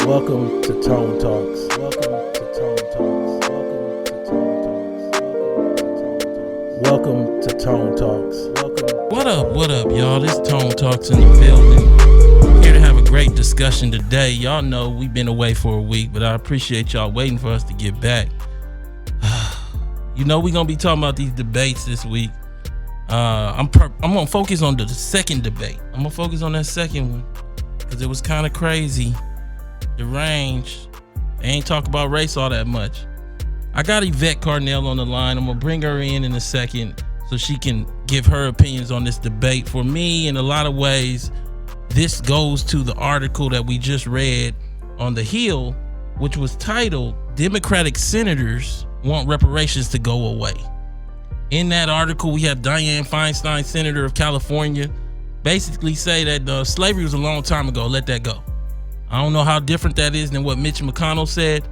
Welcome to Tone Talks. Welcome to Tone Talks. Welcome to Tone Talks. What up, y'all? This Tone Talks in the building. Here to have a great discussion today. Y'all know we've been away for a week, but I appreciate y'all waiting for us to get back. You know we're gonna be talking about these debates this week. I'm gonna focus on the second debate. I'm gonna focus on that second one because it was kind of crazy, deranged. They ain't talk about race all that much. I got Yvette Carnell on the line. I'm gonna bring her in a second so she can give her opinions on this debate. For me, in a lot of ways, this goes to the article that we just read on The Hill, which was titled "Democratic Senators Want Reparations to Go Away." In that article, we have Dianne Feinstein, Senator of California, basically say that slavery was a long time ago. Let that go. I don't know how different that is than what Mitch McConnell said,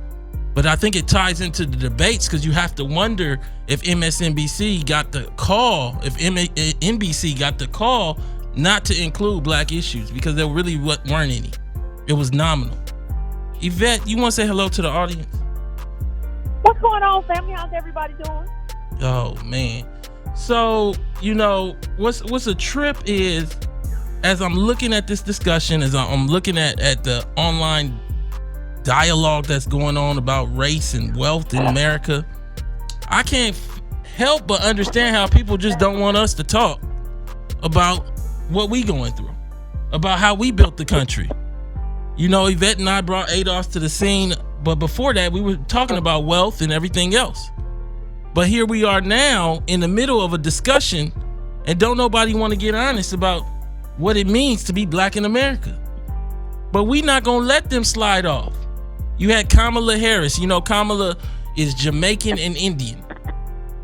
but I think it ties into the debates because you have to wonder if MSNBC got the call, if NBC got the call not to include black issues because there really weren't any. It was nominal. Yvette, you want to say hello to the audience? What's going on, family? How's everybody doing? Oh man. So, you know, what's a trip is, as I'm looking at this discussion, as I'm looking at the online dialogue that's going on about race and wealth in America, I can't help but understand how people just don't want us to talk about what we going through, about how we built the country. You know, Yvette and I brought ADOS to the scene, but before that we were talking about wealth and everything else. But here we are now in the middle of a discussion and don't nobody want to get honest about what it means to be black in America. But we not gonna let them slide off. You had Kamala Harris. You know, Kamala is Jamaican and Indian.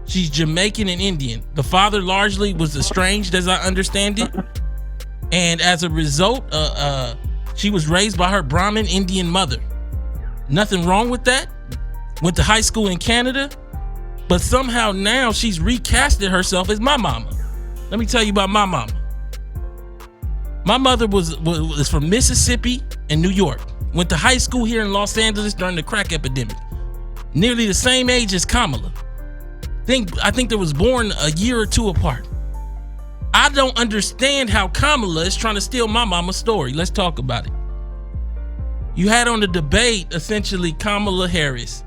She's Jamaican and Indian. The father largely was estranged, as I understand it. And as a result, she was raised by her Brahmin Indian mother. Nothing wrong with that. Went to high school in Canada. But somehow now she's recasted herself as my mama. Let me tell you about my mama. My mother was from Mississippi and New York. Went to high school here in Los Angeles during the crack epidemic. Nearly the same age as Kamala. I think they was born a year or two apart. I don't understand how Kamala is trying to steal my mama's story. Let's talk about it. You had on the debate, essentially, Kamala Harris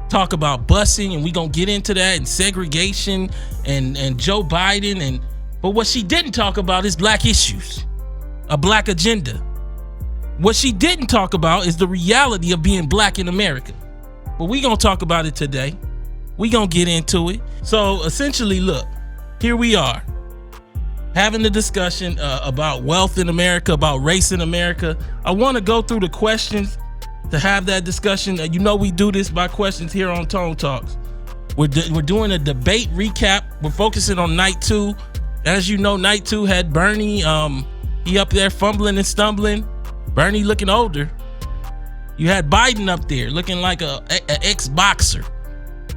talk about busing, and we gonna get into that, and segregation, and Joe Biden, but what she didn't talk about is black issues, a black agenda. What she didn't talk about is the reality of being black in America. But we gonna talk about it today. We gonna get into it. So essentially, look, here we are having the discussion about wealth in America, about race in America. I want to go through the questions to have that discussion. You know we do this by questions here on Tone Talks. We're doing a debate recap. We're focusing on night 2. As you know, night 2 had Bernie. He up there fumbling and stumbling. Bernie looking older. You had Biden up there looking like a ex-boxer.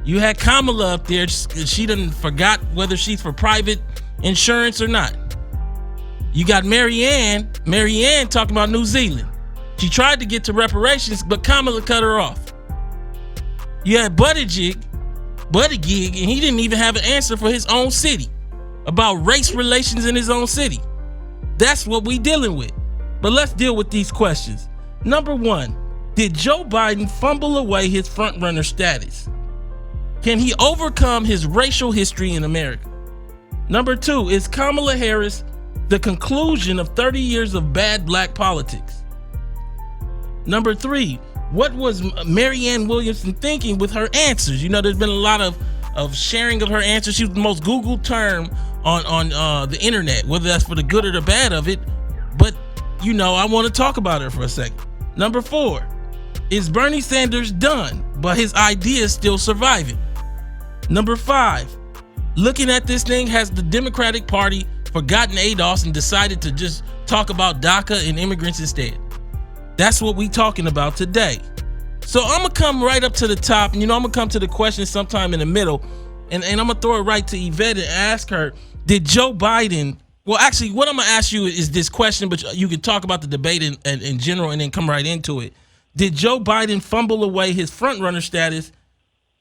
You had Kamala up there. She done forgot whether she's for private insurance or not. You got Marianne talking about New Zealand. She tried to get to reparations, but Kamala cut her off. You had Buttigieg, and he didn't even have an answer for his own city about race relations in his own city. That's what we dealing with. But let's deal with these questions. Number 1, did Joe Biden fumble away his frontrunner status? Can he overcome his racial history in America? Number 2, is Kamala Harris the conclusion of 30 years of bad black politics? Number 3, what was Marianne Williamson thinking with her answers? You know, there's been a lot of sharing of her answers. She was the most Googled term on the internet, whether that's for the good or the bad of it. But, you know, I want to talk about her for a second. Number 4, is Bernie Sanders done, but his ideas still surviving? Number 5, looking at this thing, has the Democratic Party forgotten ADOS and decided to just talk about DACA and immigrants instead? That's what we talking about today. So I'm gonna come right up to the top, and you know I'm gonna come to the question sometime in the middle, and I'm gonna throw it right to Yvette and ask her, did Joe Biden Well, actually, what I'm going to ask you is this question, but you can talk about the debate in general and then come right into it. Did Joe Biden fumble away his front runner status,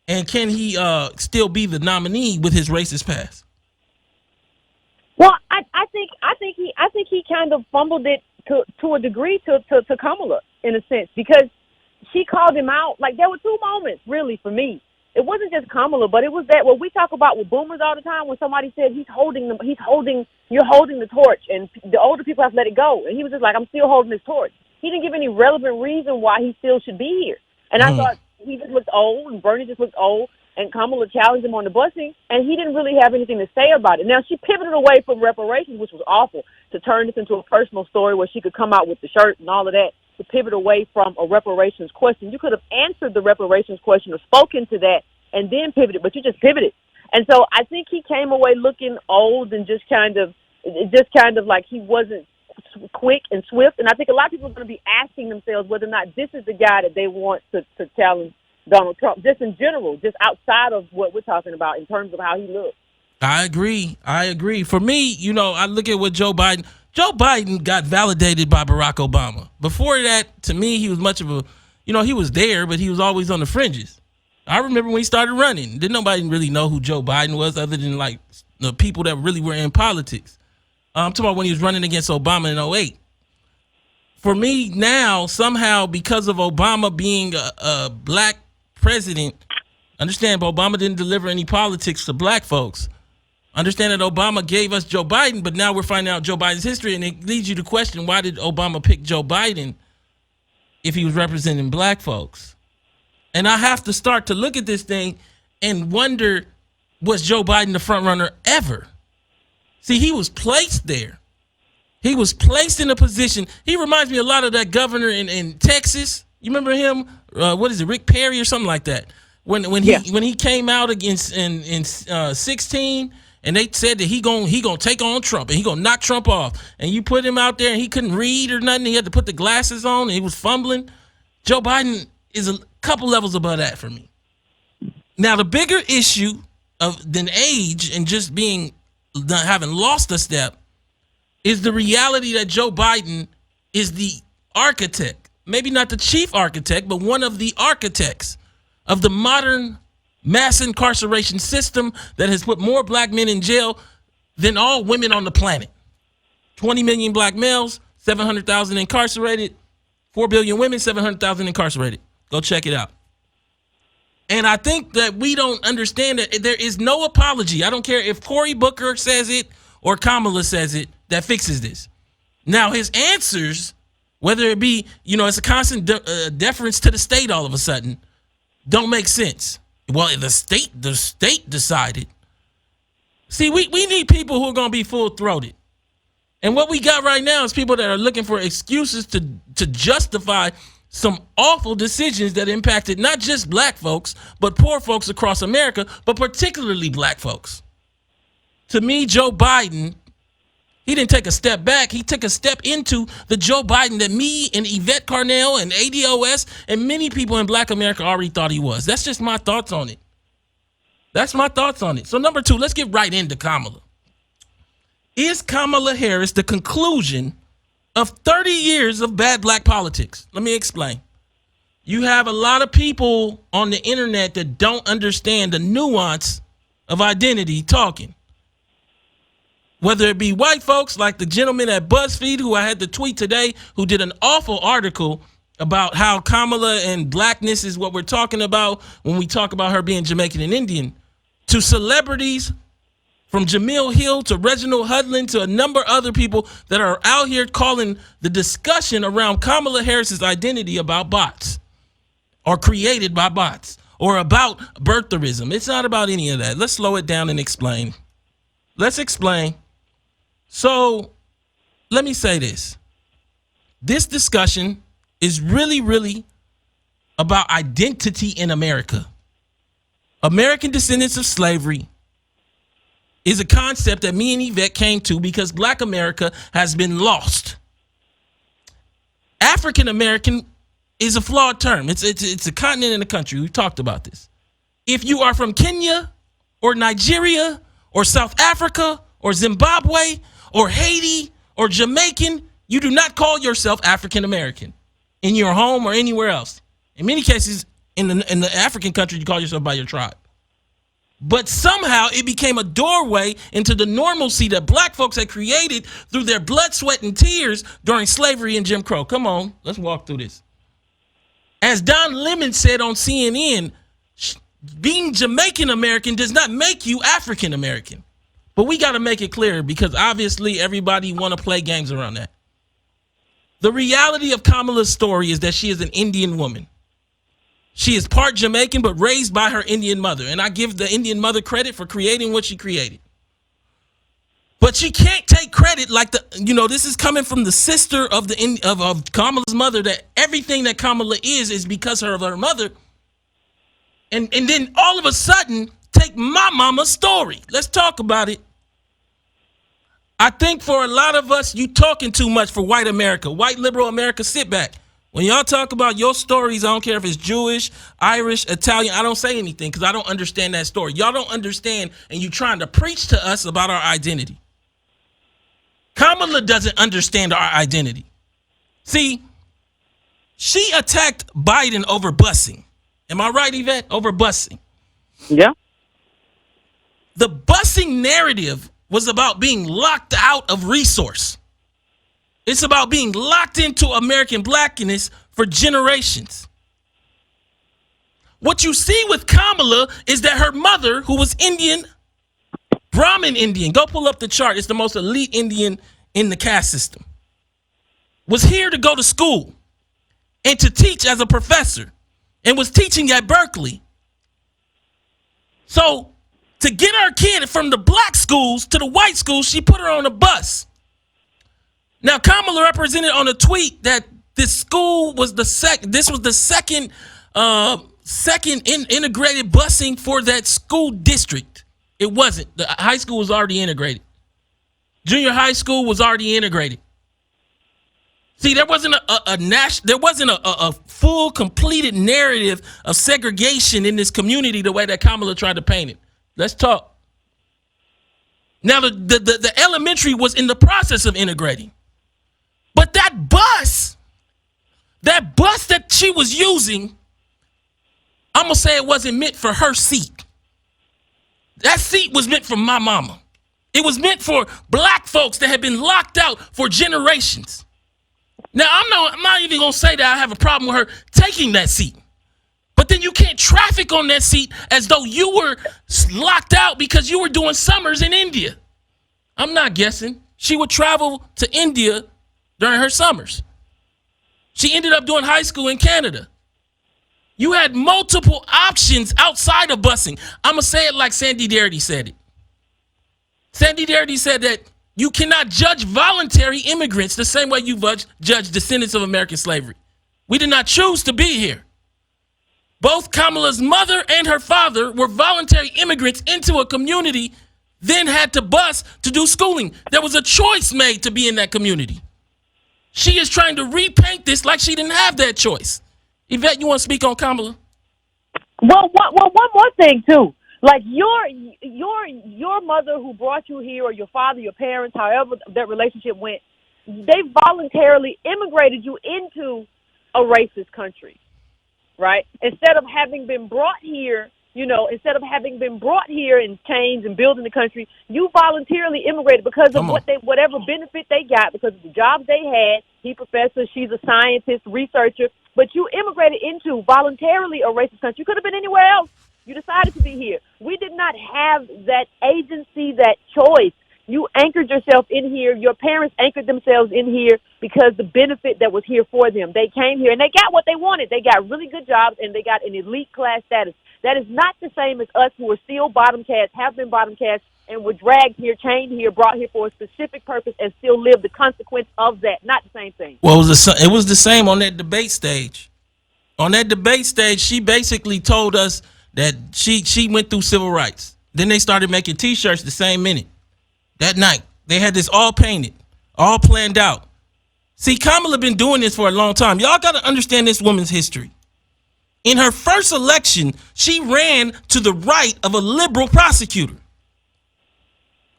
and can he still be the nominee with his racist past? Well, I think he kind of fumbled it to a degree to Kamala in a sense, because she called him out. Like, there were two moments really for me. It wasn't just Kamala, but it was that what we talk about with boomers all the time, when somebody said you're holding the torch, and the older people have to let it go. And he was just like, I'm still holding this torch. He didn't give any relevant reason why he still should be here. And I thought he just looked old, and Bernie just looked old, and Kamala challenged him on the busing, and he didn't really have anything to say about it. Now, she pivoted away from reparations, which was awful, to turn this into a personal story where she could come out with the shirt and all of that, to pivot away from a reparations question. You could have answered the reparations question or spoken to that and then pivoted, but you just pivoted. And so I think he came away looking old and just kind of like he wasn't quick and swift. And I think a lot of people are going to be asking themselves whether or not this is the guy that they want to challenge Donald Trump, just in general, just outside of what we're talking about in terms of how he looks. I agree. For me, I look at what Joe Biden got validated by Barack Obama. Before that, to me, he was much of a, he was there, but he was always on the fringes. I remember when he started running, didn't nobody really know who Joe Biden was other than like the people that really were in politics. I'm talking about when he was running against Obama in 2008. For me now, somehow, because of Obama being a black president, understand Obama didn't deliver any politics to black folks. Understand that Obama gave us Joe Biden, but now we're finding out Joe Biden's history, and it leads you to question, why did Obama pick Joe Biden if he was representing black folks? And I have to start to look at this thing and wonder, was Joe Biden the front runner ever? See, he was placed there. He was placed in a position. He reminds me a lot of that governor in Texas. You remember him? What is it, Rick Perry or something like that? When he came out against in 16, and they said that he gonna take on Trump and he gonna knock Trump off, and you put him out there and he couldn't read or nothing. He had to put the glasses on and he was fumbling. Joe Biden is a couple levels above that for me. Now, the bigger issue than age and just having lost a step is the reality that Joe Biden is the architect, maybe not the chief architect, but one of the architects of the modern mass incarceration system that has put more black men in jail than all women on the planet. 20 million black males, 700,000 incarcerated, 4 billion women, 700,000 incarcerated. Go check it out. And I think that we don't understand that there is no apology. I don't care if Cory Booker says it or Kamala says it, that fixes this. Now, his answers, whether it be, it's a constant deference to the state all of a sudden, don't make sense. Well, the state decided. See, we need people who are going to be full-throated. And what we got right now is people that are looking for excuses to justify some awful decisions that impacted not just black folks, but poor folks across America, but particularly black folks. To me, Joe Biden, he didn't take a step back. He took a step into the Joe Biden that me and Yvette Carnell and ADOS and many people in black America already thought he was. That's just my thoughts on it. So number 2, let's get right into Kamala. Is Kamala Harris the conclusion of 30 years of bad black politics? Let me explain. You have a lot of people on the internet that don't understand the nuance of identity talking. Whether it be white folks like the gentleman at BuzzFeed who I had to tweet today, who did an awful article about how Kamala and blackness is what we're talking about when we talk about her being Jamaican and Indian, to celebrities from Jamil Hill to Reginald Hudlin to a number of other people that are out here calling the discussion around Kamala Harris's identity about bots or created by bots or about birtherism. It's not about any of that. Let's slow it down and explain. Let's explain. So let me say this. This discussion is really, really about identity in America. American descendants of slavery is a concept that me and Yvette came to because black America has been lost. African American is a flawed term. It's a continent and a country. We've talked about this. If you are from Kenya or Nigeria or South Africa or Zimbabwe or Haiti or Jamaican, you do not call yourself African American. in your home or anywhere else. In many cases, in the African country, you call yourself by your tribe. But somehow it became a doorway into the normalcy that black folks had created through their blood, sweat, and tears during slavery and Jim Crow. Come on, let's walk through this. As Don Lemon said on CNN, being Jamaican American does not make you African American. But we got to make it clear, because obviously everybody want to play games around that. The reality of Kamala's story is that she is an Indian woman. She is part Jamaican, but raised by her Indian mother. And I give the Indian mother credit for creating what she created. But she can't take credit like this is coming from the sister of of Kamala's mother, that everything that Kamala is because of her mother. And then all of a sudden, take my mama's story. Let's talk about it. I think for a lot of us, you talking too much for white America. White liberal America, sit back. When y'all talk about your stories, I don't care if it's Jewish, Irish, Italian, I don't say anything because I don't understand that story. Y'all don't understand, and you trying to preach to us about our identity. Kamala doesn't understand our identity. See, she attacked Biden over busing. Am I right, Yvette? Over busing. Yeah. The busing narrative was about being locked out of resource. It's about being locked into American blackness for generations. What you see with Kamala is that her mother, who was Indian, Brahmin Indian, go pull up the chart. It's the most elite Indian in the caste system, was here to go to school and to teach as a professor, and was teaching at Berkeley. So to get our kid from the black schools to the white schools, she put her on a bus. Now, Kamala represented on a tweet that this school was this was the second integrated busing for that school district. It wasn't. The high school was already integrated. Junior high school was already integrated. See, there wasn't a full completed narrative of segregation in this community the way that Kamala tried to paint it. Let's talk. Now, the elementary was in the process of integrating. But that bus that she was using, I'm going to say it wasn't meant for her seat. That seat was meant for my mama. It was meant for black folks that had been locked out for generations. Now, I'm not even going to say that I have a problem with her taking that seat. But then you can't traffic on that seat as though you were locked out because you were doing summers in India. I'm not guessing. She would travel to India during her summers. She ended up doing high school in Canada. You had multiple options outside of busing. I'm going to say it like Sandy Darity said it. Sandy Darity said that you cannot judge voluntary immigrants the same way you judge descendants of American slavery. We did not choose to be here. Both Kamala's mother and her father were voluntary immigrants into a community, then had to bus to do schooling. There was a choice made to be in that community. She is trying to repaint this like she didn't have that choice. Yvette, you want to speak on Kamala? Well, one more thing too. Like your mother who brought you here, or your father, your parents, however that relationship went, they voluntarily immigrated you into a racist country, right? Instead of having been brought here, in chains and building the country, you voluntarily immigrated because of whatever benefit they got, because of the jobs they had. He professor, she's a scientist, researcher, but you immigrated into voluntarily a racist country. You could have been anywhere else. You decided to be here. We did not have that agency, that choice. You anchored yourself in here. Your parents anchored themselves in here because the benefit that was here for them. They came here and they got what they wanted. They got really good jobs and they got an elite class status. That is not the same as us who are still bottom caste, have been bottom caste, and were dragged here, chained here, brought here for a specific purpose and still live the consequence of that. Not the same thing. Well, it was the same on that debate stage. On that debate stage, she basically told us that she went through civil rights. Then they started making T-shirts the same minute. That night, they had this all painted, all planned out. See, Kamala been doing this for a long time. Y'all got to understand this woman's history. In her first election, she ran to the right of a liberal prosecutor.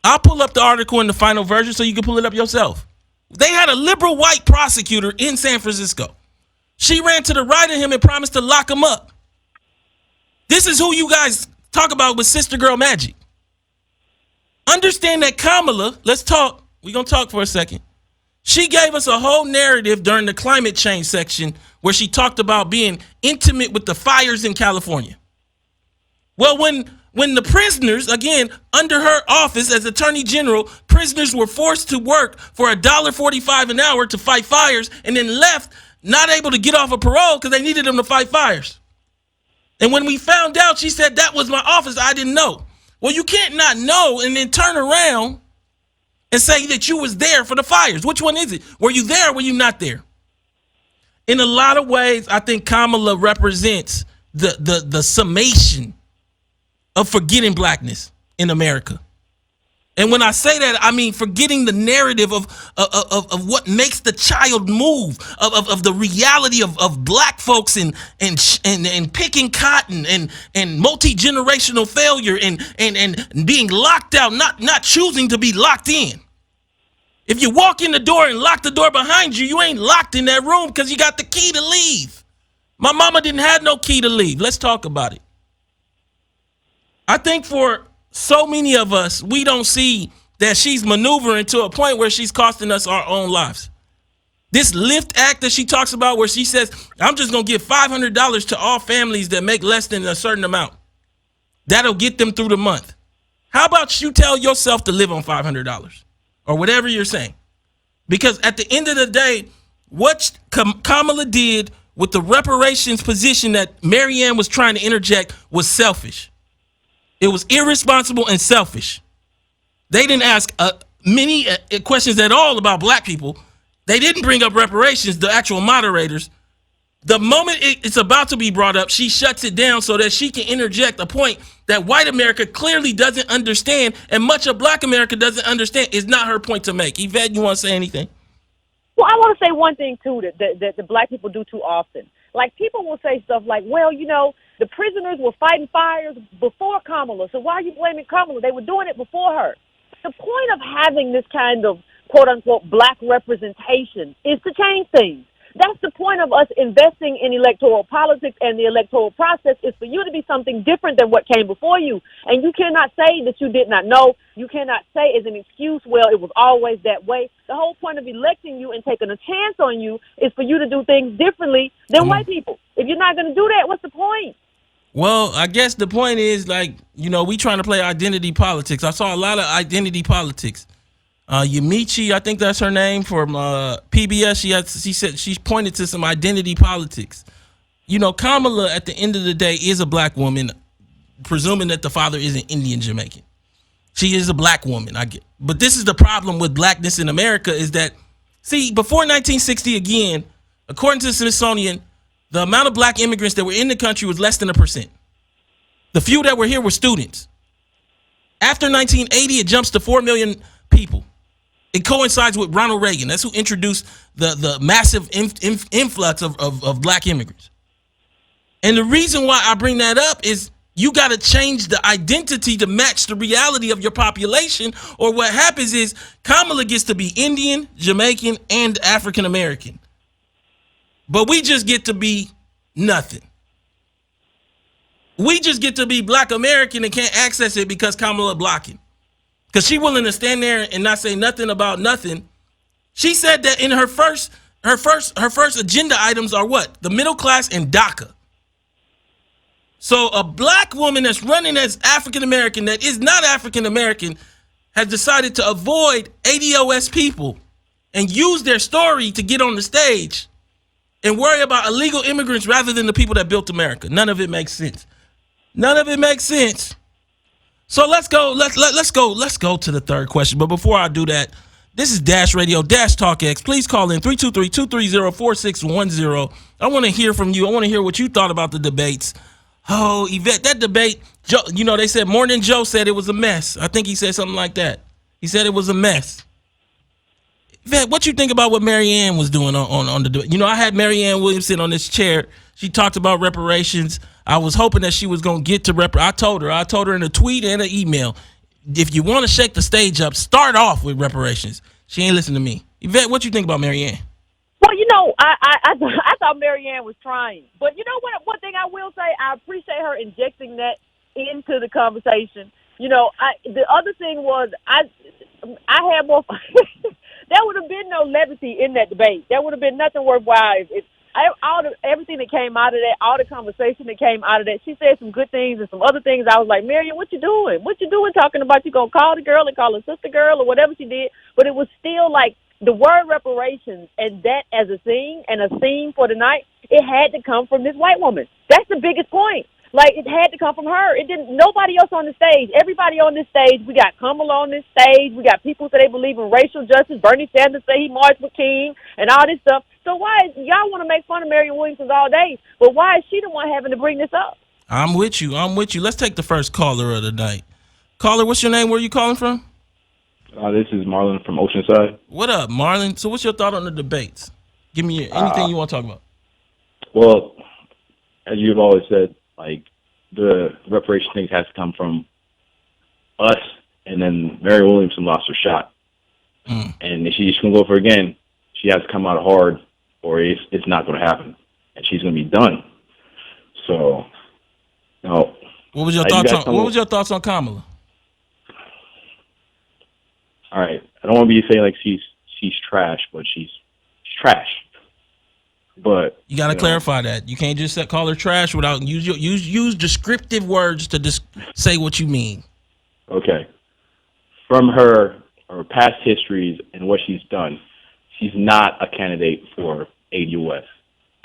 I'll pull up the article in the final version so you can pull it up yourself. They had a liberal white prosecutor in San Francisco. She ran to the right of him and promised to lock him up. This is who you guys talk about with sister girl magic. Understand that Kamala, let's talk. We're going to talk for a second. She gave us a whole narrative during the climate change section where she talked about being intimate with the fires in California. Well, when the prisoners, again, under her office as Attorney General, prisoners were forced to work for $1.45 an hour to fight fires and then left not able to get off of parole because they needed them to fight fires. And when we found out, she said, that was my office. I didn't know. Well, you can't not know and then turn around and say that you was there for the fires. Which one is it? Were you there or were you not there? In a lot of ways, I think Kamala represents the summation of forgetting blackness in America. And when I say that, I mean forgetting the narrative of what makes the child move, of the reality of black folks and picking cotton and multi-generational failure and being locked out, not choosing to be locked in. If you walk in the door and lock the door behind you, you ain't locked in that room because you got the key to leave. My mama didn't have no key to leave. Let's talk about it. I think for so many of us, we don't see that she's maneuvering to a point where she's costing us our own lives. This Lyft Act that she talks about where she says, I'm just going to give $500 to all families that make less than a certain amount. That'll get them through the month. How about you tell yourself to live on $500 or whatever you're saying? Because at the end of the day, what Kamala did with the reparations position that Marianne was trying to interject was selfish. It was irresponsible and selfish. They didn't ask many questions at all about black people. They didn't bring up reparations, the actual moderators. The moment it's about to be brought up, she shuts it down so that she can interject a point that white America clearly doesn't understand and much of black America doesn't understand. Is not her point to make. Yvette, you want to say anything? Well, I want to say one thing, too, that the black people do too often. Like, people will say stuff like, well, you know, the prisoners were fighting fires before Kamala, so why are you blaming Kamala? They were doing it before her. The point of having this kind of, quote-unquote, black representation is to change things. That's the point of us investing in electoral politics and the electoral process is for you to be something different than what came before you. And you cannot say that you did not know. You cannot say as an excuse, well, it was always that way. The whole point of electing you and taking a chance on you is for you to do things differently than white people. If you're not going to do that, what's the point? Well, I guess the point is, like, you know, we trying to play identity politics. I saw a lot of identity politics. Yamiche, I think that's her name, from PBS. She said she pointed to some identity politics. You know, Kamala, at the end of the day, is a black woman, presuming that the father is an Indian Jamaican. She is a black woman, I get. But this is the problem with blackness in America is that, see, before 1960, again, according to the Smithsonian, the amount of black immigrants that were in the country was less than 1%. The few that were here were students. After 1980, it jumps to 4 million people. It coincides with Ronald Reagan. That's who introduced the massive influx of black immigrants. And the reason why I bring that up is you got to change the identity to match the reality of your population, or what happens is Kamala gets to be Indian, Jamaican, and African American. But we just get to be nothing. We just get to be black American and can't access it because Kamala blocking. Because she willing to stand there and not say nothing about nothing. She said that in her first agenda items are what? The middle class and DACA. So a black woman that's running as African American that is not African American has decided to avoid ADOS people and use their story to get on the stage and worry about illegal immigrants rather than the people that built America. None of it makes sense. None of it makes sense. So let's go to the third question. But before I do that, this is Dash Radio, Dash Talk X. Please call in 323-230-4610. I want to hear from you. I want to hear what you thought about the debates. Oh, Yvette, that debate, Joe, you know, they said Morning Joe said it was a mess. I think he said something like that. He said it was a mess. Yvette, what you think about what Marianne was doing on the debate? You know, I had Marianne Williamson on this chair. She talked about reparations. I was hoping that she was going to get to I told her in a tweet and an email, if you want to shake the stage up, start off with reparations. She ain't listening to me. Yvette, what you think about Marianne? Well, you know, I thought Marianne was trying. But you know what? One thing I will say, I appreciate her injecting that into the conversation. You know, the other thing was I had more. There would have been no levity in that debate. There would have been nothing worthwhile. Everything that came out of that, all the conversation that came out of that, she said some good things and some other things. I was like, Marianne, what you doing? What you doing talking about you going to call the girl and call her sister girl or whatever she did? But it was still like the word reparations and that as a thing and a theme for the night, it had to come from this white woman. That's the biggest point. Like, it had to come from her. It didn't. Nobody else on the stage. Everybody on this stage. We got Kamala on this stage. We got people say they believe in racial justice. Bernie Sanders say he marched with King and all this stuff. So why is y'all want to make fun of Marianne Williamson all day? But why is she the one having to bring this up? I'm with you. Let's take the first caller of the night. Caller, what's your name? Where are you calling from? This is Marlon from Oceanside. What up, Marlon? So what's your thought on the debates? Give me anything you want to talk about. Well, as you've always said, like, the reparation things has to come from us, and then Marianne Williamson lost her shot. And if she's going to go for it again, she has to come out hard, or it's not going to happen, and she's going to be done. So, no. What was your thoughts on Kamala? All right, I don't want to be saying like she's trash, but she's trash. But you got to clarify that. You can't just call her trash without use descriptive words to say what you mean. Okay. From her past histories and what she's done, she's not a candidate for ADOS,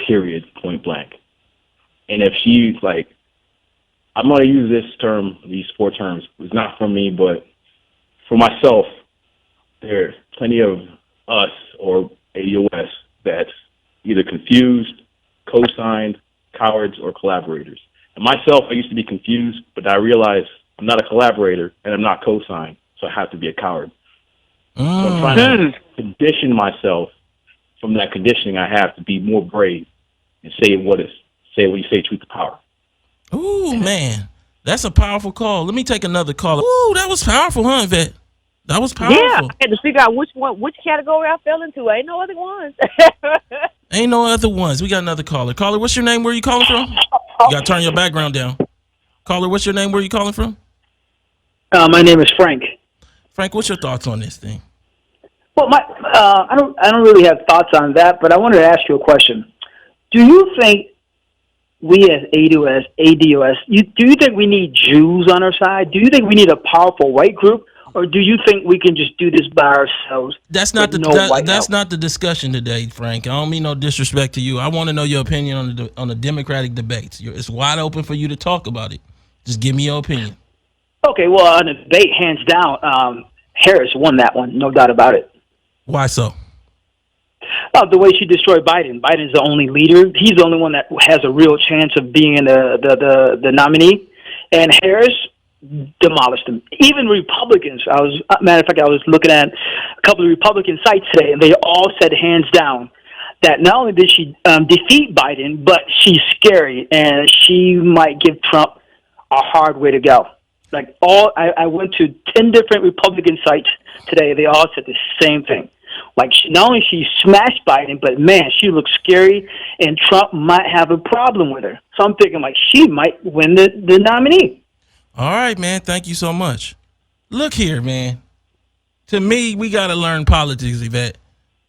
period, point blank. And if she's like, I'm going to use these four terms. It's not from me, but for myself, there are plenty of us or ADOS that's either confused, co-signed, cowards, or collaborators. And myself, I used to be confused, but I realized I'm not a collaborator and I'm not co-signed, so I have to be a coward. So I'm trying to condition myself from that conditioning I have to be more brave and say what you say, truth to power. Ooh, man, that's a powerful call. Let me take another call. Ooh, that was powerful, huh, Yvette? That was powerful. Yeah, I had to figure out which category I fell into. Ain't no other ones. Ain't no other ones. We got another caller. Caller, what's your name? Where are you calling from? You got to turn your background down. Caller, what's your name? Where are you calling from? My name is Frank. Frank, what's your thoughts on this thing? Well, I don't really have thoughts on that, but I wanted to ask you a question. Do you think we as ADOS, do you think we need Jews on our side? Do you think we need a powerful white group? Or do you think we can just do this by ourselves? That's not the discussion today, Frank. I don't mean no disrespect to you. I want to know your opinion on the Democratic debates. It's wide open for you to talk about it. Just give me your opinion. Okay, well, on the debate, hands down, Harris won that one, no doubt about it. Why so? The way she destroyed Biden. Biden's the only leader. He's the only one that has a real chance of being the nominee. And Harris demolished him. Even Republicans. Matter of fact, I was looking at a couple of Republican sites today, and they all said hands down that not only did she defeat Biden, but she's scary, and she might give Trump a hard way to go. Like I went to 10 different Republican sites today. They all said the same thing. Like, not only she smashed Biden, but man, she looks scary, and Trump might have a problem with her. So I'm thinking like she might win the nominee. All right, man. Thank you so much. Look here, man. To me, we got to learn politics, Yvette.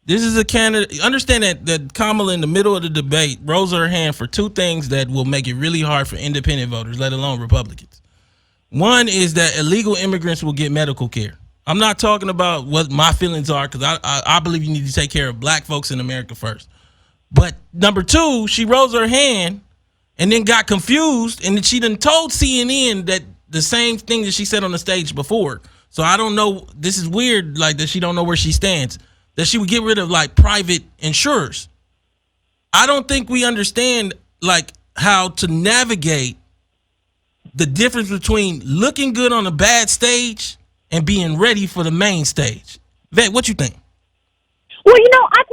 This is a candidate. Understand that Kamala, in the middle of the debate, rose her hand for two things that will make it really hard for independent voters, let alone Republicans. One is that illegal immigrants will get medical care. I'm not talking about what my feelings are, because I believe you need to take care of black folks in America first. But number two, she rose her hand and then got confused, and then she done told CNN that the same thing that she said on the stage before. So I don't know. This is weird, like, that she don't know where she stands. That she would get rid of, like, private insurers. I don't think we understand, like, how to navigate the difference between looking good on a bad stage and being ready for the main stage. Vet, what you think? Well, you know, I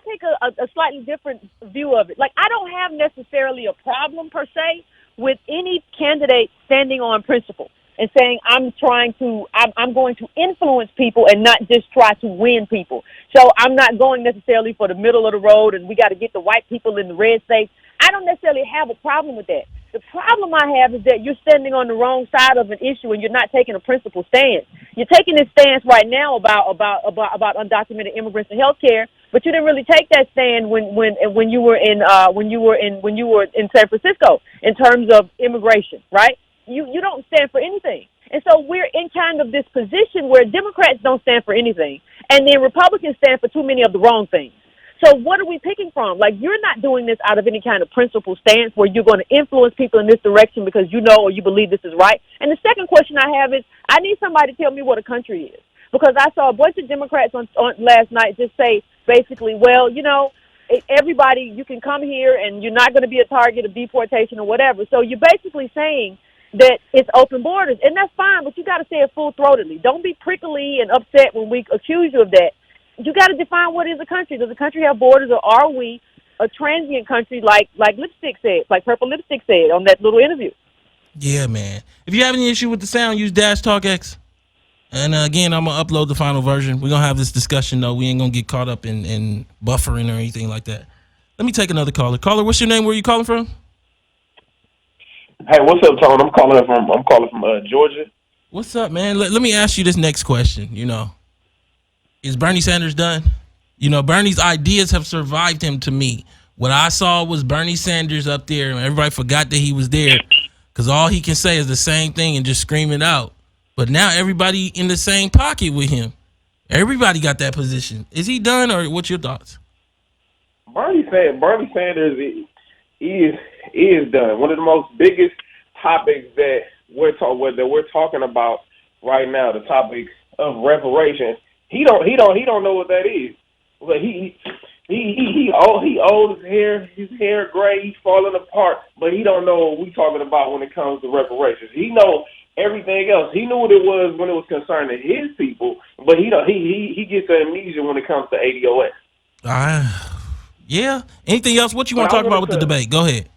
take a slightly different view of it. Like, I don't have necessarily a problem per se with any candidate standing on principle. and saying I'm going to influence people and not just try to win people. So I'm not going necessarily for the middle of the road and we got to get the white people in the red states. I don't necessarily have a problem with that. The problem I have is that you're standing on the wrong side of an issue and you're not taking a principled stance. You're taking this stance right now about undocumented immigrants and healthcare, but you didn't really take that stand when you were in San Francisco in terms of immigration, right? You don't stand for anything. And so we're in kind of this position where Democrats don't stand for anything, and then Republicans stand for too many of the wrong things. So what are we picking from? Like, you're not doing this out of any kind of principled stance where you're going to influence people in this direction because you know or you believe this is right. And the second question I have is, I need somebody to tell me what a country is. Because I saw a bunch of Democrats on last night just say, basically, well, you know, everybody, you can come here and you're not going to be a target of deportation or whatever. So you're basically saying that it's open borders. And that's fine, but you got to say it full-throatedly. Don't be prickly and upset when we accuse you of that. You got to define what is a country. Does a country have borders, or are we a transient country like Lipstick said, like Purple Lipstick said on that little interview? Yeah, man. If you have any issue with the sound, use #TalkX. And again, I'm going to upload the final version. We're going to have this discussion, though. We ain't going to get caught up in buffering or anything like that. Let me take another caller. Caller, what's your name? Where are you calling from? Hey, what's up, Tone? I'm calling from Georgia. What's up, man? Let me ask you this next question, you know. Is Bernie Sanders done? You know, Bernie's ideas have survived him to me. What I saw was Bernie Sanders up there, and everybody forgot that he was there because all he can say is the same thing and just scream it out. But now everybody in the same pocket with him. Everybody got that position. Is he done, or what's your thoughts? Bernie Sanders is done. One of the most biggest topics that we're talking about right now, the topic of reparations. He don't know what that is. But he old, his hair gray, he's falling apart, but he don't know what we talking about when it comes to reparations. He know everything else. He knew what it was when it was concerning his people, but he gets amnesia when it comes to ADOS. Yeah. Anything else? What you want to talk about with the debate? Go ahead.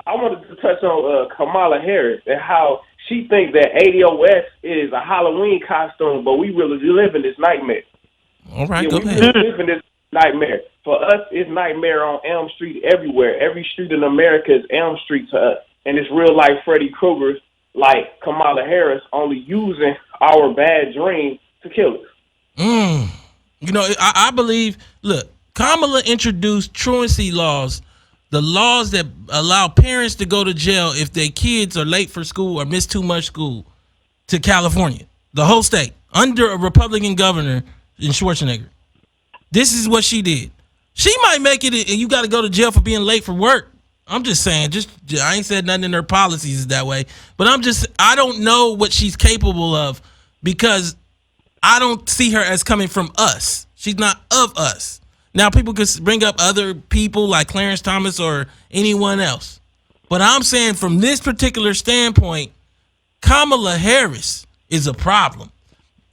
I wanted to touch on Kamala Harris and how she thinks that ADOS is a Halloween costume, but we really live in this nightmare. All right, go ahead. We really live in this nightmare. For us, it's nightmare on Elm Street everywhere. Every street in America is Elm Street to us. And it's real life Freddy Krueger's like Kamala Harris only using our bad dreams to kill us. You know, I believe, look, Kamala introduced truancy laws, the laws that allow parents to go to jail if their kids are late for school or miss too much school, to California, the whole state, under a Republican governor in Schwarzenegger. This is what she did. She might make it and you got to go to jail for being late for work. I'm just saying, I ain't said nothing in her policies is that way, but I don't know what she's capable of because I don't see her as coming from us. She's not of us. Now, people could bring up other people like Clarence Thomas or anyone else. But I'm saying from this particular standpoint, Kamala Harris is a problem.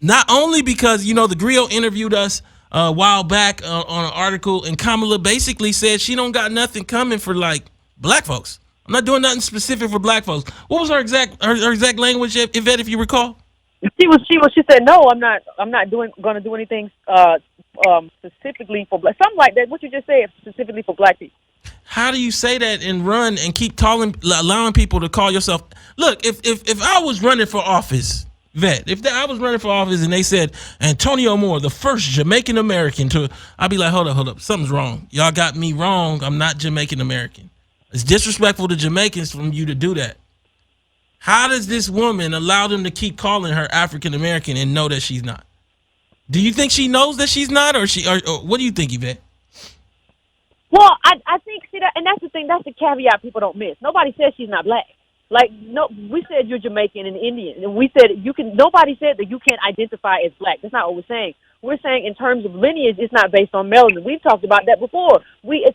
Not only because, you know, the Griot interviewed us a while back on an article, and Kamala basically said she don't got nothing coming for, like, black folks. I'm not doing nothing specific for black folks. What was her exact language, Yvette, if you recall? She said, no, I'm not going to do anything specifically for black, something like that. What you just said, specifically for black people. How do you say that and run and keep allowing people to call yourself? Look, if I was running for office, I was running for office and they said Antonio Moore, the first Jamaican American I'd be like, hold up, something's wrong. Y'all got me wrong. I'm not Jamaican American. It's disrespectful to Jamaicans from you to do that. How does this woman allow them to keep calling her African American and know that she's not? Do you think she knows that she's not, or what do you think, Yvette? Well, I think, see that, and that's the thing. That's the caveat people don't miss. Nobody says she's not black. Like, no, we said you're Jamaican and Indian, and we said nobody said that you can't identify as black. That's not what we're saying. We're saying in terms of lineage, it's not based on melanin. We've talked about that before.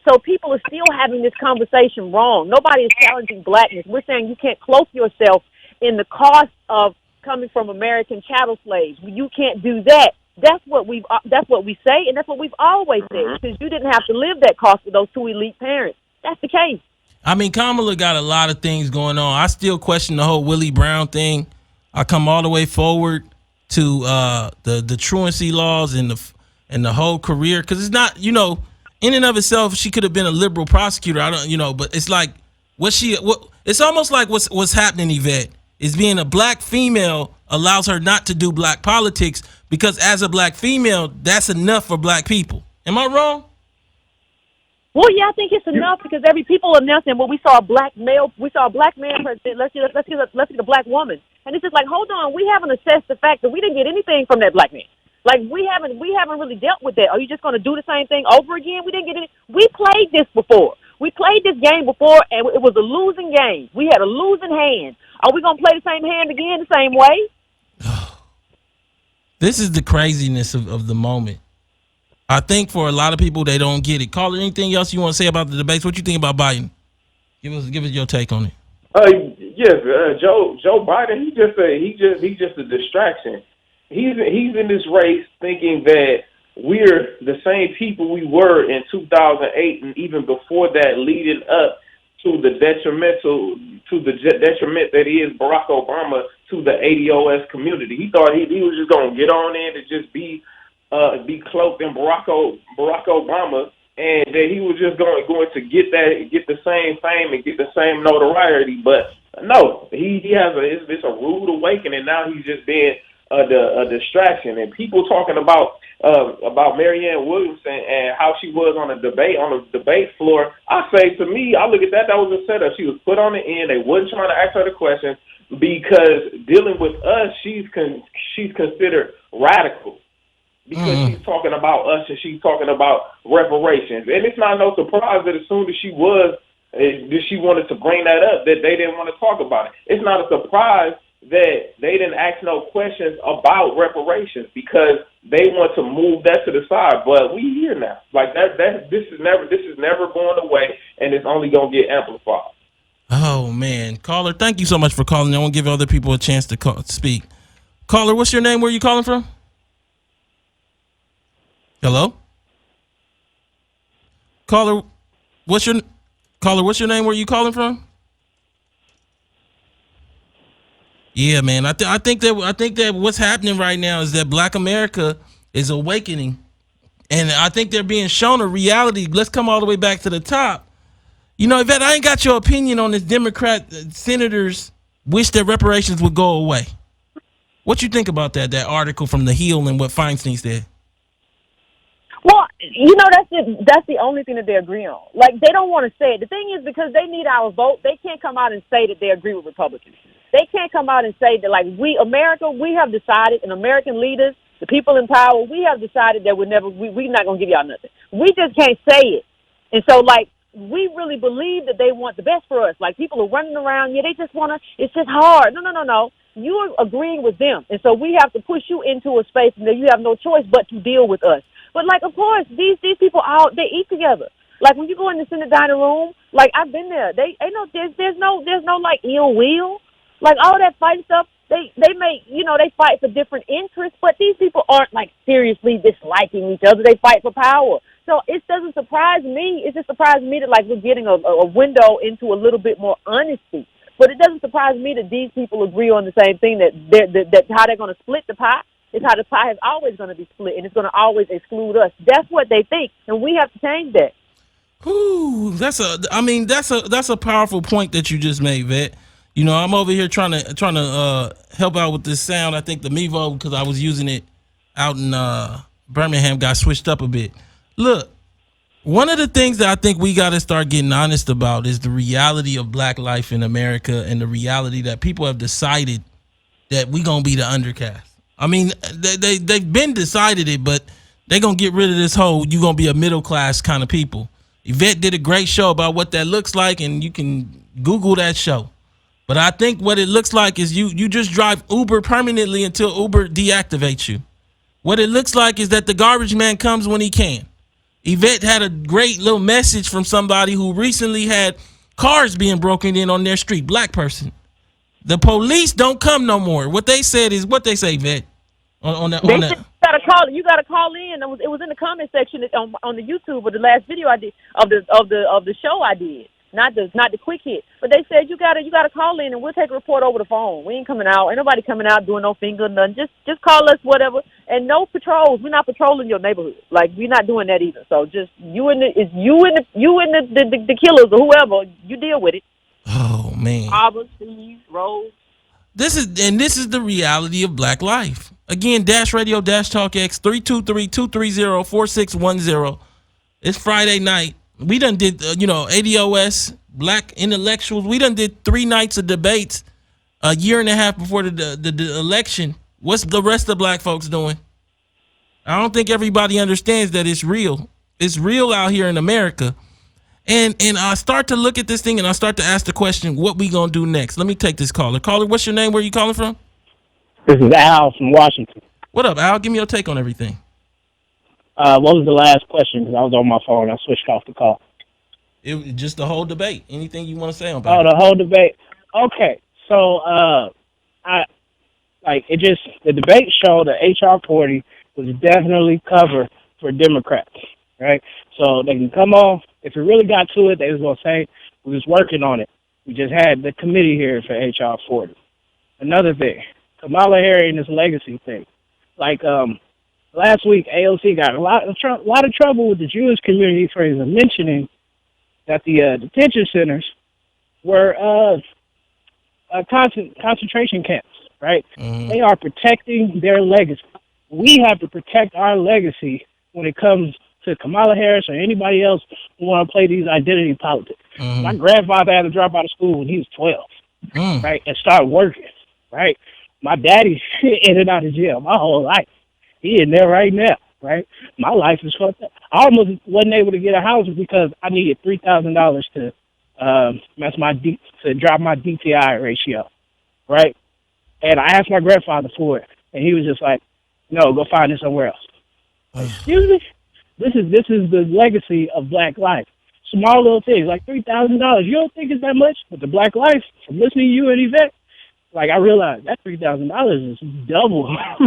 So people are still having this conversation wrong. Nobody is challenging blackness. We're saying you can't cloak yourself in the cost of coming from American chattel slaves. You can't do that. That's what we say, and that's what we've always said, because you didn't have to live that cost with those two elite parents. That's the case. I mean, Kamala got a lot of things going on. I still question the whole Willie Brown thing. I come all the way forward to the truancy laws and the whole career, because it's not, in and of itself, she could have been a liberal prosecutor. I don't, but it's like it's almost like what's happening, Yvette, is being a black female allows her not to do black politics, because as a black female, that's enough for black people. Am I wrong? Well, yeah, I think it's enough, because every people are nothing. Well, we saw a black man president. Let's get a black woman, and it's just like, hold on, we haven't assessed the fact that we didn't get anything from that black man. Like, we haven't really dealt with that. Are you just going to do the same thing over again? We didn't get any. We played this before. We played this game before, and it was a losing game. We had a losing hand. Are we going to play the same hand again the same way? This is the craziness of the moment. I think for a lot of people, they don't get it. Caller, anything else you want to say about the debates? What you think about Biden? Give us your take on it. Yes, Joe Biden. He's just a distraction. He's in this race thinking that we're the same people we were in 2008 and even before that, leading up to the detriment that is Barack Obama to the ADOS community. He thought he was just going to get on in and just be cloaked in Barack Obama, and that he was just going to get the same fame and get the same notoriety. But no, he has it's a rude awakening. Now he's just being a distraction, and people talking about Marianne Williamson and how she was on the debate floor. I say, to me, I look at that was a setup. She was put on the end. They wasn't trying to ask her the questions, because dealing with us, she's considered radical, because she's talking about us and she's talking about reparations. And it's not no surprise that as soon as she wanted to bring that up, that they didn't want to talk about it. It's not a surprise that they didn't ask no questions about reparations, because they want to move that to the side. But we here now, like this is never going away, and it's only gonna get amplified. Oh man, caller, thank you so much for calling. I want to give other people a chance to speak. Caller, what's your name? Where are you calling from? Hello, caller. What's your name? Where are you calling from? Yeah, man. I think that what's happening right now is that Black America is awakening, and I think they're being shown a reality. Let's come all the way back to the top. Yvette, I ain't got your opinion on this. Democrat senators wish that reparations would go away. What you think about that article from The Hill and what Feinstein said? Well, that's the only thing that they agree on. Like, they don't want to say it. The thing is, because they need our vote, they can't come out and say that they agree with Republicans. They can't come out and say that, like, we have decided, and American leaders, the people in power, we have decided that we're not going to give y'all nothing. We just can't say it. And so, like, we really believe that they want the best for us. Like, people are running around, they just want to, it's just hard. No. You are agreeing with them. And so we have to push you into a space that you have no choice but to deal with us. But, like, of course, these people they eat together. Like, when you go in the Senate dining room, like, I've been there. There's no like ill will. Like, all that fight stuff, they they fight for different interests, but these people aren't, like, seriously disliking each other. They fight for power. So it doesn't surprise me. It just surprises me that, like, we're getting a window into a little bit more honesty. But it doesn't surprise me that these people agree on the same thing, that how they're going to split the pie is how the pie is always going to be split, and it's going to always exclude us. That's what they think, and we have to change that. Ooh, that's a powerful point that you just made, Vet. I'm over here trying to help out with this sound. I think the Mevo, because I was using it out in Birmingham, got switched up a bit. Look, one of the things that I think we got to start getting honest about is the reality of Black life in America, and the reality that people have decided that we gonna be the undercast. I mean, they've been decided it, but they're gonna get rid of this whole you gonna be a middle class kind of people. Yvette did a great show about what that looks like, and you can Google that show. But I think what it looks like is you just drive Uber permanently until Uber deactivates you. What it looks like is that the garbage man comes when he can. Yvette had a great little message from somebody who recently had cars being broken in on their street, Black person. The police don't come no more. What they said is what they say, Yvette. On that. You gotta call in. It was in the comment section on the YouTube of the last video I did of the show I did. not the quick hit. But they said you gotta call in and we'll take a report over the phone. We ain't coming out. Ain't nobody coming out doing no finger, nothing. Just call us, whatever. And no patrols. We're not patrolling your neighborhood. Like, we're not doing that either. So just you and the killers or whoever, you deal with it. Oh man. Arbor, Steve, Rose. This is the reality of black life. Again, Dash Radio, Dash Talk X, 323-230-4610. It's Friday night. We done did, ADOS, Black Intellectuals. We done did 3 nights of debates a year and a half before the election. What's the rest of black folks doing? I don't think everybody understands that it's real. It's real out here in America. And I start to look at this thing and I start to ask the question, what we gonna do next? Let me take this caller. Caller, what's your name? Where are you calling from? This is Al from Washington. What up, Al? Give me your take on everything. What was the last question? Because I was on my phone. I switched off the call. It was just the whole debate. Anything you want to say about it? Oh, the whole debate. Okay. So, the debate showed that HR 40 was definitely cover for Democrats, right? So they can come on. If it really got to it, they was going to say, we was working on it. We just had the committee here for HR 40. Another thing, Kamala Harris and this legacy thing. Like, last week, AOC got a lot of trouble with the Jewish community for even mentioning that the detention centers were concentration camps, right? Mm-hmm. They are protecting their legacy. We have to protect our legacy when it comes to Kamala Harris or anybody else who want to play these identity politics. Mm-hmm. My grandfather had to drop out of school when he was 12, right, and start working, right? My daddy in and out of jail my whole life. He in there right now, right? My life is fucked up. I almost wasn't able to get a house because I needed $3,000 to drop my DTI ratio, right? And I asked my grandfather for it, and he was just like, "No, go find it somewhere else." Excuse me. This is the legacy of black life. Small little things like $3,000. You don't think it's that much, but the black life from listening to you and Yvette, like I realized that $3,000 is double. I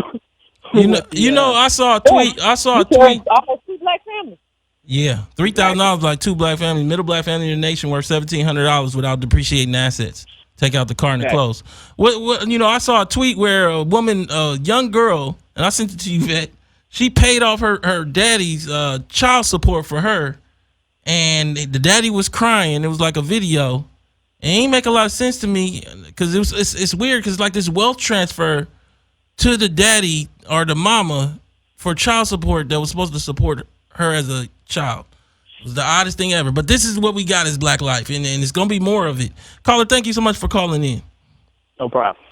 saw a tweet. Almost 2 black families. Yeah, $3,000 like 2 black families. Middle black family in the nation worth $1,700 without depreciating assets. Take out the car and the clothes. I saw a tweet where a woman, a young girl, and I sent it to you, Yvette. She paid off her daddy's child support for her, and the daddy was crying. It was like a video. It ain't make a lot of sense to me because it's weird because like this wealth transfer to the daddy or the mama for child support that was supposed to support her as a child. It was the oddest thing ever. But this is what we got as black life, and it's going to be more of it. Caller, thank you so much for calling in. No problem.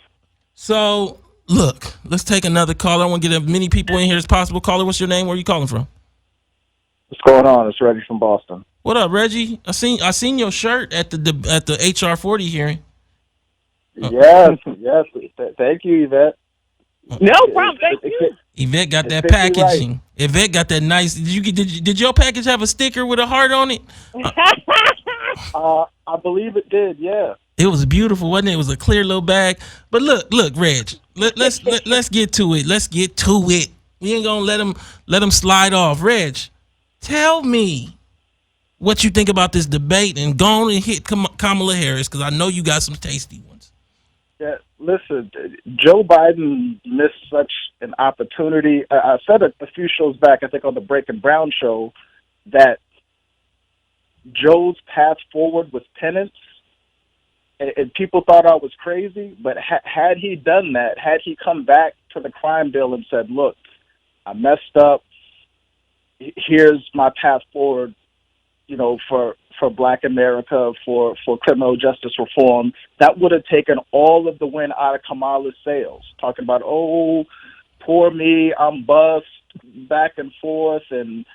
So, look, let's take another caller. I want to get as many people in here as possible. Caller, what's your name? Where are you calling from? What's going on? It's Reggie from Boston. What up, Reggie? I seen your shirt at the HR 40 hearing. Yes. Thank you, Yvette. No problem. Thank you. Yvette got that packaging. Right. Yvette got that nice. Did your package have a sticker with a heart on it? I believe it did. Yeah. It was beautiful, wasn't it? It was a clear little bag. But look, Reg. Let's get to it. Let's get to it. We ain't gonna let him slide off. Reg, tell me what you think about this debate and go on and hit Kamala Harris because I know you got some tasty ones. Yeah, listen, Joe Biden missed such an opportunity. I said it a few shows back, I think on the Breaking Brown show, that Joe's path forward was penance, and people thought I was crazy, but had he done that, had he come back to the crime bill and said, look, I messed up, here's my path forward, for Black America, for criminal justice reform, that would have taken all of the wind out of Kamala's sails. Talking about, oh, poor me, I'm bust, back and forth, and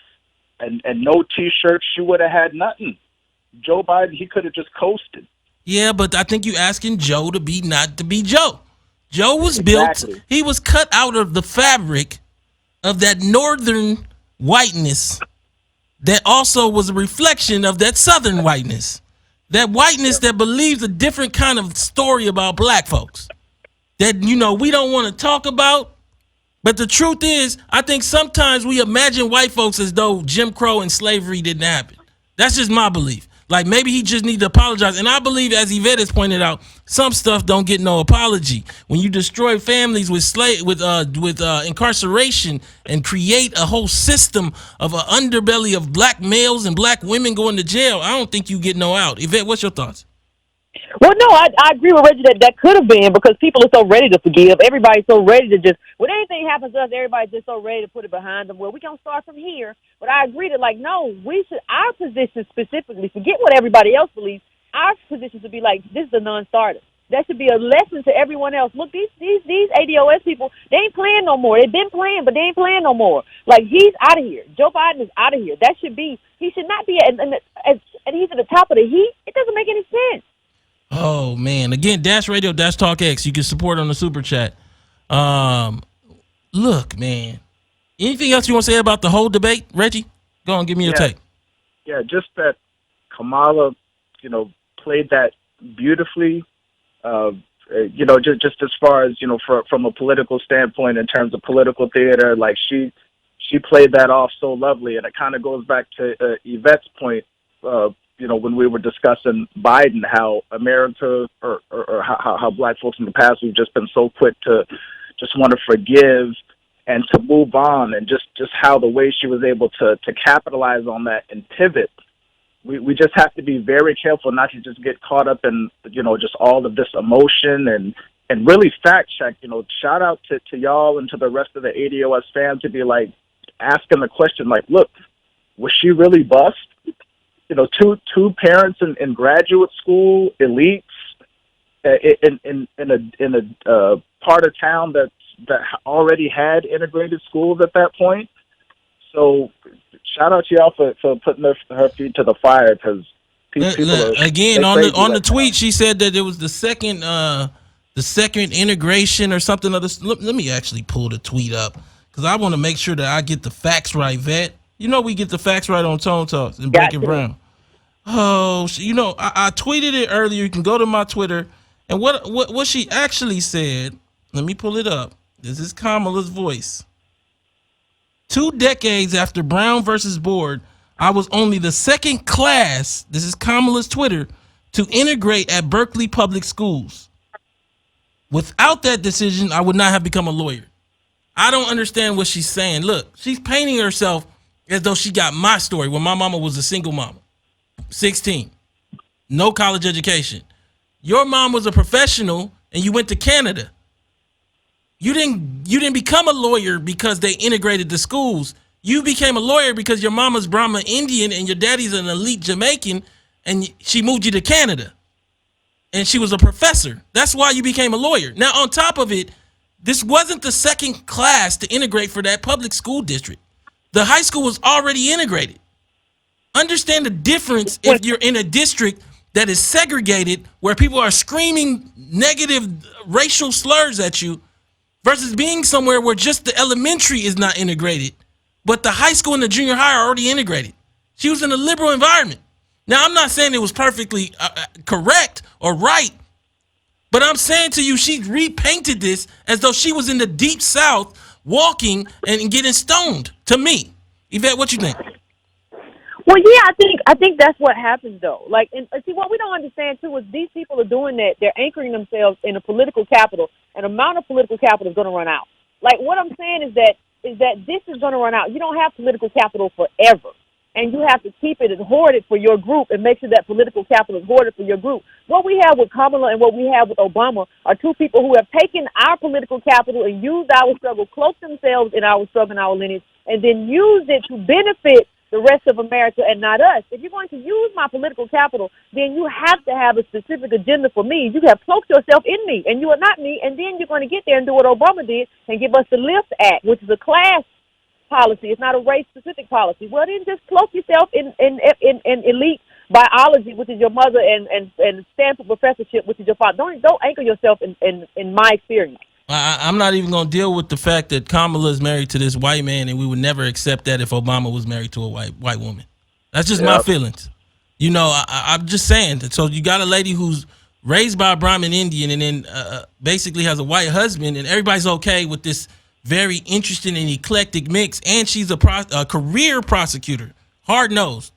no T-shirts. She would have had nothing. Joe Biden, he could have just coasted. Yeah, but I think you're asking Joe not to be Joe. Joe was built, he was cut out of the fabric of that northern whiteness that also was a reflection of that southern whiteness. That whiteness that believes a different kind of story about black folks that, we don't want to talk about. But the truth is, I think sometimes we imagine white folks as though Jim Crow and slavery didn't happen. That's just my belief. Like maybe he just need to apologize. And I believe, as Yvette has pointed out, some stuff don't get no apology. When you destroy families with incarceration and create a whole system of an underbelly of black males and black women going to jail, I don't think you get no out. Yvette, what's your thoughts? Well, no, I agree with Reggie that could have been, because people are so ready to forgive. Everybody's so ready to just, when anything happens to us, everybody's just so ready to put it behind them. Well, we can start from here. But I agree that, like, no, we should, our position specifically, forget what everybody else believes, our position should be like, this is a non-starter. That should be a lesson to everyone else. Look, these ADOS people, they ain't playing no more. They've been playing, but they ain't playing no more. Like, he's out of here. Joe Biden is out of here. That should be, he should not be, and he's at the top of the heat. It doesn't make any sense. Oh, man. Again, Dash Radio, Dash Talk X. You can support on the Super Chat. Look, man. Anything else you want to say about the whole debate, Reggie? Go on, give me your take. Yeah, just that Kamala, played that beautifully. Just as far as, from a political standpoint in terms of political theater, like she played that off so lovely. And it kind of goes back to Yvette's point, when we were discussing Biden, how America or how black folks in the past, we've just been so quick to just want to forgive and to move on, and just how the way she was able to capitalize on that and pivot. We just have to be very careful not to just get caught up in, just all of this emotion and really fact check. Shout out to y'all and to the rest of the ADOS fans to be like asking the question, like, look, was she really bust? Two parents in graduate school, elites, in a part of town that already had integrated schools at that point. So shout out to y'all for putting her feet to the fire, because people again on the tweet, she said that it was the second integration or something of this. Let me actually pull the tweet up, because I want to make sure that I get the facts right, Vet. We get the facts right on Tone Talks and Break It Brown. Oh, I tweeted it earlier. You can go to my Twitter, and what she actually said. Let me pull it up. This is Kamala's voice. 2 decades after Brown versus Board, I was only the second class, this is Kamala's Twitter, to integrate at Berkeley Public Schools. Without that decision, I would not have become a lawyer. I don't understand what she's saying. Look, she's painting herself as though she got my story when my mama was a single mama, 16, no college education. Your mom was a professional and you went to Canada. You didn't become a lawyer because they integrated the schools. You became a lawyer because your mama's Brahma Indian and your daddy's an elite Jamaican, and she moved you to Canada. And she was a professor. That's why you became a lawyer. Now, on top of it, this wasn't the second class to integrate for that public school district. The high school was already integrated. Understand the difference if you're in a district that is segregated, where people are screaming negative racial slurs at you, versus being somewhere where just the elementary is not integrated, but the high school and the junior high are already integrated. She was in a liberal environment. Now, I'm not saying it was perfectly correct or right, but I'm saying to you, she repainted this as though she was in the deep South walking and getting stoned, to me. Yvette, what you think? Well, yeah, I think that's what happens, though. Like, and see, what we don't understand too is these people are doing that. They're anchoring themselves in a political capital. An amount of political capital is going to run out. Like, what I'm saying is that this is going to run out. You don't have political capital forever, and you have to keep it and hoard it for your group, and make sure that political capital is hoarded for your group. What we have with Kamala and what we have with Obama are two people who have taken our political capital and used our struggle, cloaked themselves in our struggle and our lineage, and then used it to benefit the rest of America and not us. If you're going to use my political capital, then you have to have a specific agenda for me. You have cloaked yourself in me, and you are not me, and then you're going to get there and do what Obama did and give us the LIFT Act, which is a class policy. It's not a race-specific policy. Well, then just cloak yourself in elite biology, which is your mother, and Stanford professorship, which is your father. Don't anchor yourself in my experience. I'm not even going to deal with the fact that Kamala is married to this white man, and we would never accept that if Obama was married to a white woman. That's just my feelings. I'm just saying. So you got a lady who's raised by a Brahmin Indian and then basically has a white husband, and everybody's okay with this very interesting and eclectic mix, and she's a career prosecutor, hard-nosed.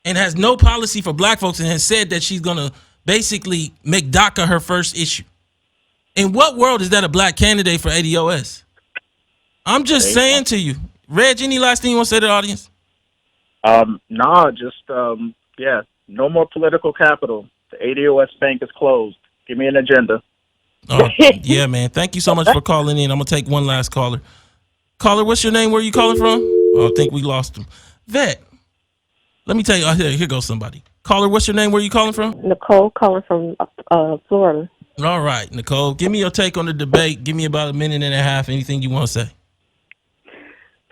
and has no policy for black folks and has said that she's going to basically make DACA her first issue. In what world is that a black candidate for ADOS? I'm just saying to you. Reg, any last thing you want to say to the audience? No more political capital. The ADOS bank is closed. Give me an agenda. Oh, yeah, man. Thank you so much for calling in. I'm going to take one last caller. Caller, what's your name? Where are you calling from? Oh, I think we lost him. Vet, let me tell you. Here goes somebody. Caller, what's your name? Where are you calling from? Nicole calling from Florida. All right, Nicole. Give me your take on the debate. Give me about a minute and a half. Anything you want to say?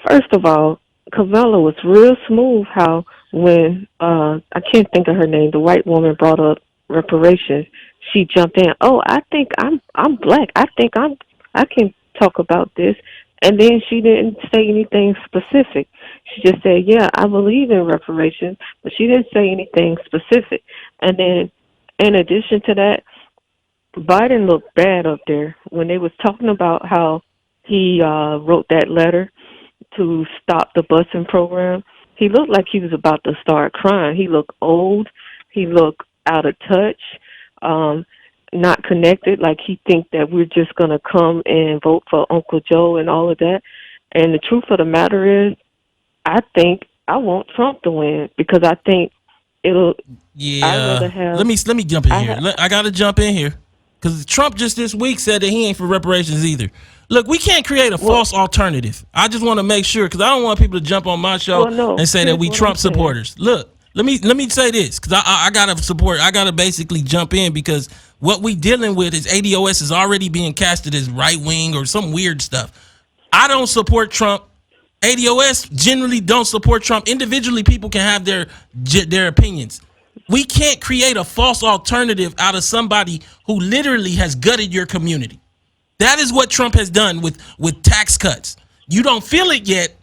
First of all, Kamala was real smooth how when I can't think of her name, the white woman brought up reparations, she jumped in. Oh, I think I'm black. I think I can talk about this. And then she didn't say anything specific. She just said, yeah, I believe in reparations, but she didn't say anything specific. And then in addition to that, Biden looked bad up there when they was talking about how he wrote that letter to stop the busing program. He looked like he was about to start crying. He looked old. He looked out of touch, not connected, like he think that we're just going to come and vote for Uncle Joe and all of that. And the truth of the matter is, I think I want Trump to win because I think it'll. Yeah. Let me jump in here. I got to jump in here because Trump just this week said that he ain't for reparations either. Look, we can't create a false alternative. I just want to make sure because I don't want people to jump on my show and say that we Trump supporters. Look, let me say this because I gotta support. I gotta basically jump in because what we dealing with is ADOS is already being casted as right wing or some weird stuff. I don't support Trump. ADOS generally don't support Trump. Individually, people can have their opinions. We can't create a false alternative out of somebody who literally has gutted your community. That is what Trump has done with tax cuts. You don't feel it yet.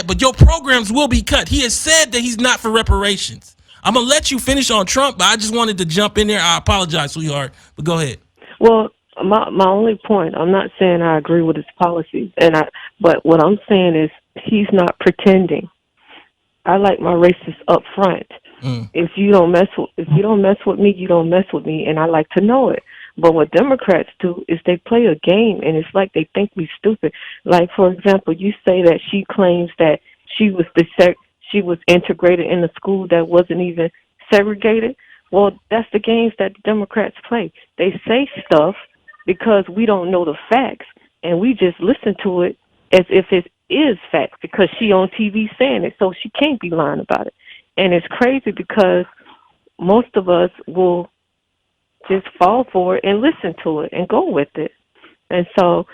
But your programs will be cut. He has said that he's not for reparations. I'm going to let you finish on Trump, but I just wanted to jump in there. I apologize, sweetheart, but go ahead. Well, my only point, I'm not saying I agree with his policies, but what I'm saying is he's not pretending. I like my racists up front. If you don't mess with me, you don't mess with me, and I like to know it. But what Democrats do is they play a game, and it's like they think we stupid. Like, for example, you say that she claims that she was integrated in a school that wasn't even segregated. Well, that's the games that the Democrats play. They say stuff because we don't know the facts, and we just listen to it as if it is facts because she on TV saying it, so she can't be lying about it. And it's crazy because most of us will just fall for it and listen to it and go with it. And so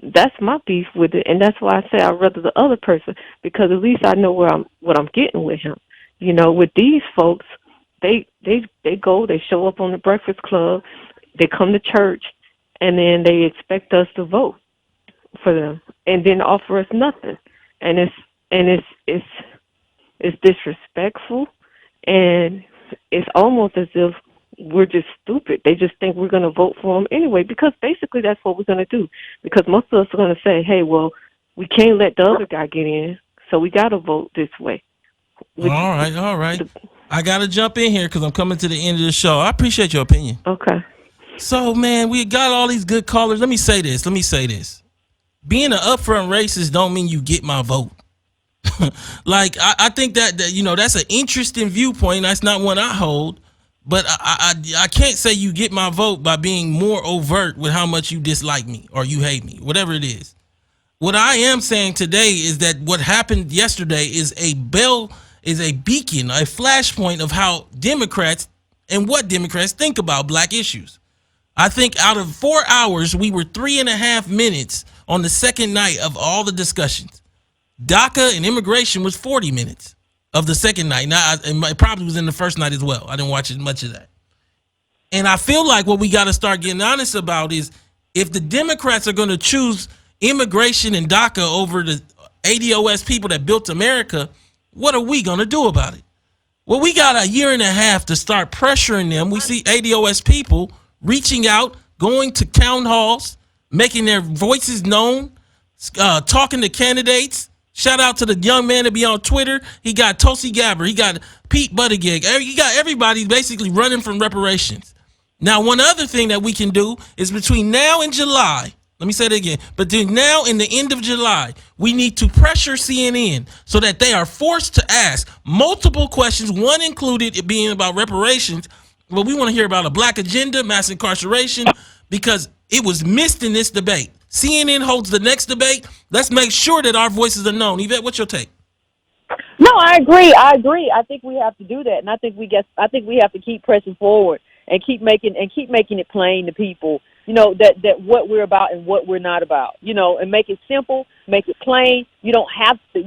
that's my beef with it, and that's why I say I'd rather the other person because at least I know what I'm getting with him. You know, with these folks, they go, they show up on the Breakfast Club, they come to church, and then they expect us to vote for them, and then offer us nothing. And it's disrespectful, and it's almost as if we're just stupid. They just think we're going to vote for them anyway, because basically that's what we're going to do. Because most of us are going to say, hey, well, we can't let the other guy get in, so we got to vote this way. All right. I got to jump in here because I'm coming to the end of the show. I appreciate your opinion. Okay. So, man, we got all these good callers. Let me say this. Being an upfront racist don't mean you get my vote. Like, I think that, you know, that's an interesting viewpoint. That's not one I hold. But I can't say you get my vote by being more overt with how much you dislike me or you hate me, whatever it is. What I am saying today is that what happened yesterday is a beacon, a flashpoint of how Democrats and what Democrats think about black issues. I think out of 4 hours, we were 3.5 minutes on the second night of all the discussions. DACA and immigration was 40 minutes of the second night. Now, it probably was in the first night as well. I didn't watch as much of that. And I feel like what we got to start getting honest about is if the Democrats are going to choose immigration and DACA over the ADOS people that built America, what are we going to do about it? Well, we got 1.5 years to start pressuring them. We see ADOS people reaching out, going to town halls, making their voices known, talking to candidates, Shout out to the young man that be on Twitter. He got Tulsi Gabbard. He got Pete Buttigieg. He got everybody basically running from reparations. Now, one other thing that we can do is between now and July, let me say that again, but now and the end of July, we need to pressure CNN so that they are forced to ask multiple questions, one included it being about reparations, but we want to hear about a black agenda, mass incarceration, because it was missed in this debate. CNN holds the next debate. Let's make sure that our voices are known. Yvette, what's your take? No, I agree. I think we have to do that, and I think we have to keep pressing forward and keep making it plain to people. That what we're about and what we're not about. And make it simple, make it plain. You don't have to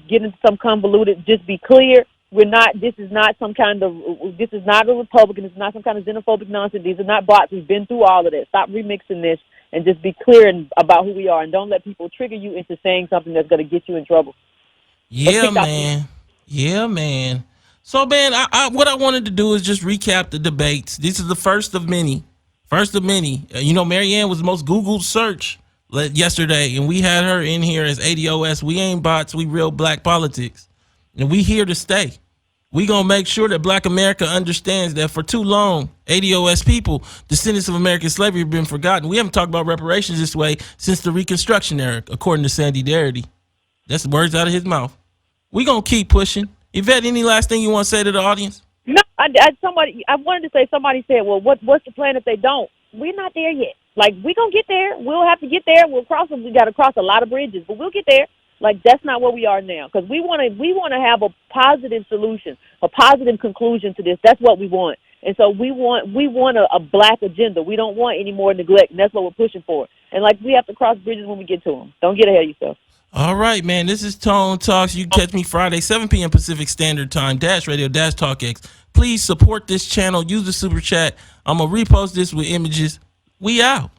get into some convoluted. Just be clear. This is not a Republican. It's not some kind of xenophobic nonsense. These are not bots. We've been through all of this. Stop remixing this and just be clear about who we are, and don't let people trigger you into saying something that's going to get you in trouble. Yeah, man. Yeah, man. So, man, what I wanted to do is just recap the debates. This is the first of many. Marianne was the most Googled search yesterday, and we had her in here as ADOS. We ain't bots. We real black politics, and we here to stay. We gonna make sure that Black America understands that for too long, ADOS people, descendants of American slavery, have been forgotten. We haven't talked about reparations this way since the Reconstruction era, according to Sandy Darity. That's the words out of his mouth. We gonna keep pushing. Yvette, any last thing you want to say to the audience? No, I wanted to say, somebody said, well, what's the plan if they don't? We're not there yet. Like, we're going to get there. We'll have to get there. We got to cross a lot of bridges, but we'll get there. Like, that's not where we are now, because we want to have a positive solution, a positive conclusion to this. That's what we want. And so we want a black agenda. We don't want any more neglect, and that's what we're pushing for. And, like, we have to cross bridges when we get to them. Don't get ahead of yourself. All right, man. This is Tone Talks. You can catch me Friday, 7 p.m. Pacific Standard Time, Dash Radio, Dash Talk X. Please support this channel. Use the super chat. I'm going to repost this with images. We out.